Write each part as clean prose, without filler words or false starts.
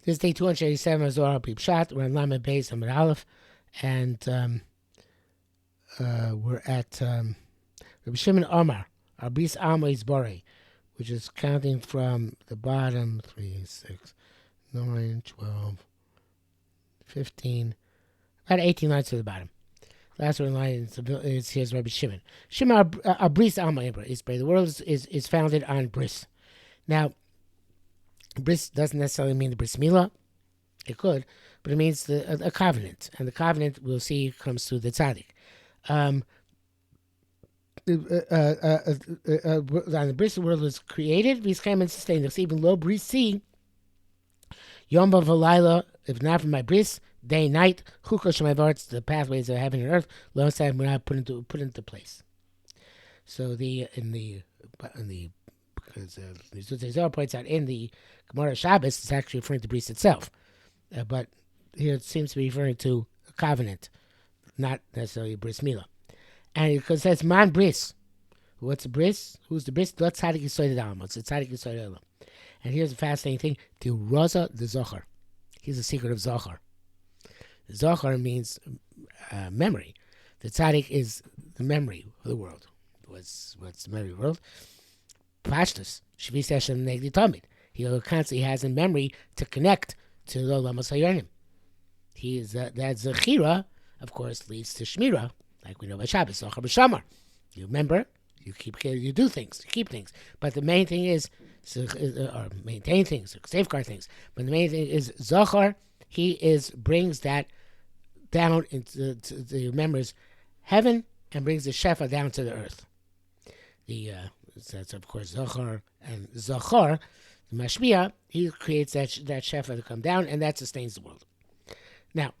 This is day 287 of Zohar PShat. We're on Lamed Beis Amud Aleph, and we're at Rabbi Shimon Omar, Bris Bore, which is counting from the bottom 3, 6, 9, 12, 15, about 18 lines to the bottom. Last one line is here's Rabbi Shimon. Shimon Bris is Bore. The world is founded on Bris. Now, Bris doesn't necessarily mean the Bris Milah. It could, but it means a covenant. And the covenant, we'll see, comes through the Tzaddik. On the Bris, the world was created. Bris came and sustained us. Even low Bris sea, Yom V'Layla, if not for my Bris, day and night, Chukah Shemaivarts, the pathways of heaven and earth, lo said, we're not put into place. So because Zohar points out in the Gemara Shabbos, it's actually referring to Bris itself. But here it seems to be referring to a covenant, not necessarily Bris Milah. And it says, Man Bris. What's a Bris? Who's the Bris? That's Tzaddik Yisod Adam. It's a Tzaddik Yisod Adam. And here's a fascinating thing. The Rosa, the Zachor. Here's the secret of Zachor. Zachor means memory. The Tzaddik is the memory of the world. What's the memory of the world? Pashtus. Shvis Hashem Negdi Tamid. He constantly has in memory to connect to the Olam HaSayonim. He is that Zechira, of course, leads to Shmira, like we know by Shabbos. Zohar b'Shamar. You remember, you do things, you keep things. But the main thing is, or maintain things, safeguard things. But the main thing is Zohar. He brings that down into the remembers heaven and brings the Shefa down to the earth. That's of course Zohar and Zachor, the Mashmiah. He creates that Shefa to come down, and that sustains the world. Now,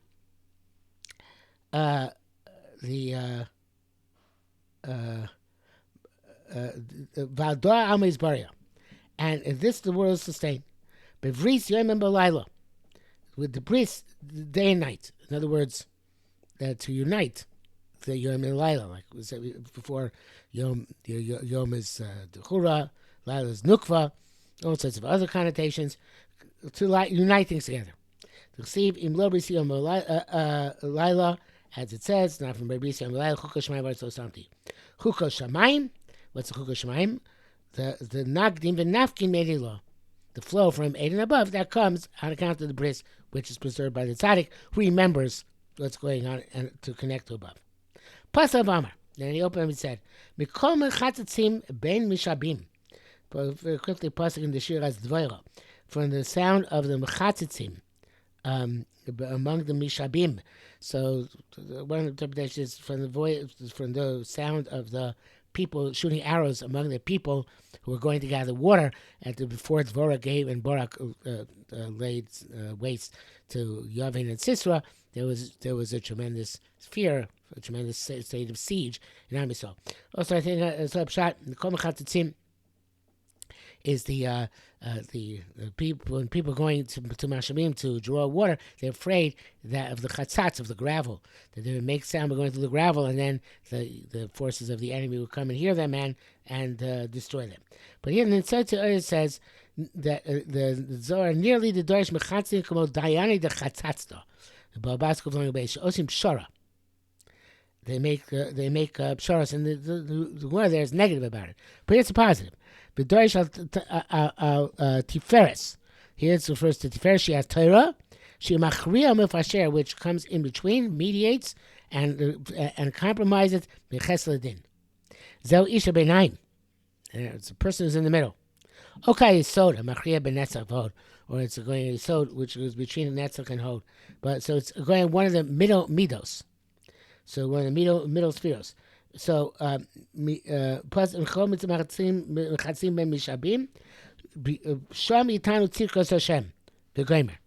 Valdor Almes Baria, and this the world is sustained. Bris Yom B'Layla, with the Bris day and night. In other words, to unite. The Yom and Laila, like we said before, Yom is Dechura, Laila is Nukva, all sorts of other connotations, to unite things together. To receive Im Lo Bris Yom Laila, as it says, not from Bris Yom Laila, Chukah Shemaim V'Artzo Samti. Chukah Shemaim, what's the Chukah Shemaim? The Nagdim V'Nafkin Medilo, the flow from 8 and above, that comes on account of the Bris, which is preserved by the Tzaddik, who remembers what's going on and to connect to above. Pasav Amar. Then he opened up and said, Mikol Mechatzitzim Ben Mishabim. Very quickly, Pasuk in the Shir as Dvoira. From the sound of the Mechatzitzim, among the Mishabim. So one interpretation is from the sound of the people shooting arrows among the people who were going to gather water before Dvorah gave and Barak laid waste to Yavin and Sisera. There was a tremendous fear, a tremendous state of siege in Am Yisrael. Also, I think PShat, the Kol Mechatzitzim is the people, when people going to Mashamim to draw water, they're afraid that of the chatzatz, of the gravel, that they would make sound by going through the gravel, and then the forces of the enemy would come and hear them and destroy them. But here in the Tzaddik it says that the Zohar nearly the Dorish Mechatzim Kamo Dayani the Chatzatzda. They make psharas, and the word there is negative about it. But it's a positive. Tiferes. Here it refers to Tiferes. She has Torah. She machriya mefasher, which comes in between, mediates, and compromises b'ches ledin. Zeu isha beinaim. It's a person who's in the middle. Okay, soda machriya benetzach vod. Or it's going Yisod, which is between the Netzach and Hod. But so it's going one of the middle midos. So one of the middle spheres. So plus Chol Mechatzim Ben Mishabim Sham Yitanu Tzidkos Hashem B'Gomer.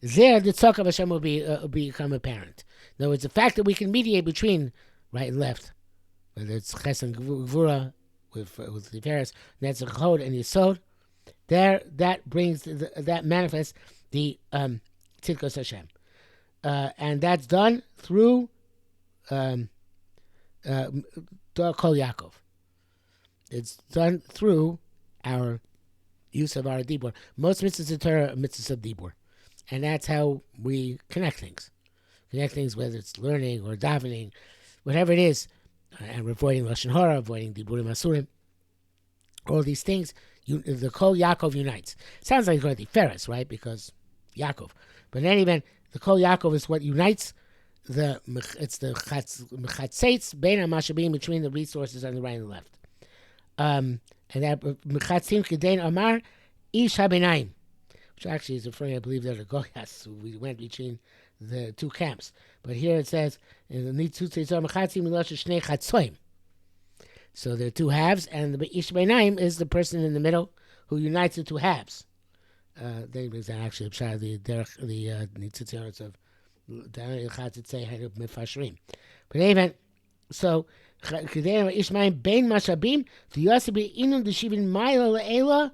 There the tzok of Hashem will become apparent. In other words, the fact that we can mediate between right and left, whether it's Ches and Gvura with the Tiferes, Netzach, Hod, and Yisod. That manifests the Tzidkos Hashem, and that's done through Kol Yaakov. It's done through our use of our dibur. Most mitzvahs of Torah are mitzvahs of dibur. And that's how we connect things. Connect things, whether it's learning or davening, whatever it is, and avoiding Lashon Hara, avoiding Diburim Asurim. All these things, the Kol Yaakov unites. Sounds like it's going to be Ferris, right? Because Yaakov. But in any event, the Kol Yaakov is what unites it's the Mechatzeitz Bein HaMashabim, between the resources on the right and the left. And that Mechatzim Kedein Amar Ish HaBenaim, which actually is referring, I believe, to the Goyas, who we went between the two camps. But here it says, in the Nitzutz Tzor Mechatzim Milosh Shnei Chatzoim. So there are two halves, and the Ish Beinaim is the person in the middle who unites the two halves. They was actually the Nitzutz of but even so, Ish Beinaim Bein Mashabim the Yosef Inun Deshivin Ma'ila Le'ela.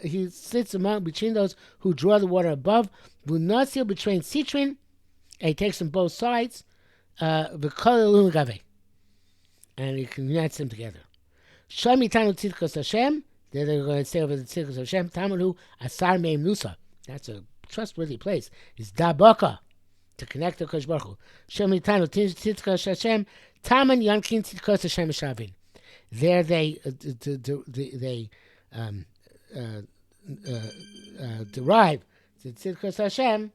He sits between those who draw the water above. V'nasil between Citrin, and he takes them both sides. And he unites them together. Shami Tanu Tzidkos Hashem. They're going to say over the Tzidkos Hashem. Tamanu Asar Meim Nusa. That's a trustworthy place. It's Dabaka, to connect to Kosh Baruch Hu. Shami Tanu Tzidkos Hashem. Taman Yankin Tzidkos Hashem Shavin. There they derive the Tzidkos Hashem,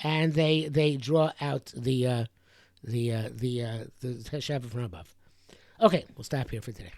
and they draw out the Hashem from above. Okay, we'll stop here for today.